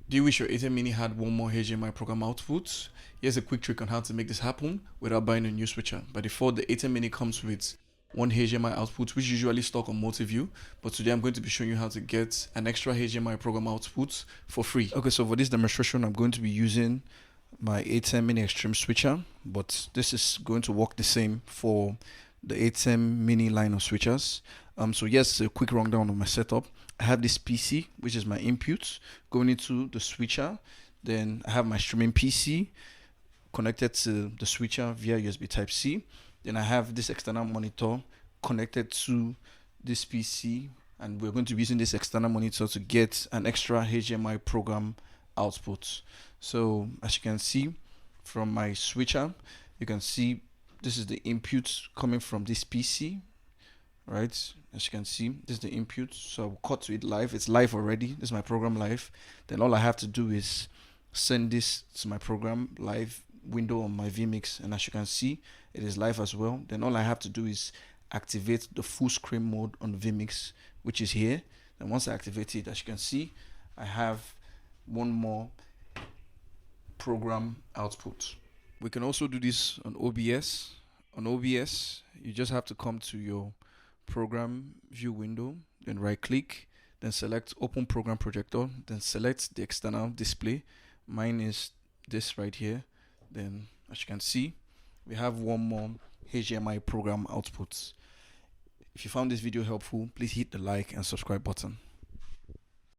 Do you wish your ATEM Mini had one more HDMI program output? Here's a quick trick on how to make this happen without buying a new switcher. By default, the ATEM Mini comes with one HDMI output, which is usually stock on multi-view, but today I'm going to be showing you how to get an extra HDMI program output for free. Okay, so for this demonstration, I'm going to be using my ATEM Mini Extreme switcher, but this is going to work the same for the ATEM Mini line of switchers. So yes, a quick rundown of my setup. I have this PC, which is my input, going into the switcher. Then I have my streaming PC connected to the switcher via USB Type-C. Then I have this external monitor connected to this PC, and we're going to be using this external monitor to get an extra HDMI program output. So as you can see from my switcher, you can see this is the input coming from this PC, right? As you can see, this is the input. So I'll cut to it live. It's live already. This is my program live. Then all I have to do is send this to my program live window on my VMix, and as you can see, it is live as well. Then all I have to do is activate the full screen mode on the VMix, which is here. And once I activate it, as you can see, I have one more program output. We can also do this on OBS. On OBS, you just have to come to your program view window, then right click, then select open program projector, then select the external display. Mine is this right here. Then as you can see, we have one more HDMI program output. If you found this video helpful, please hit the like and subscribe button.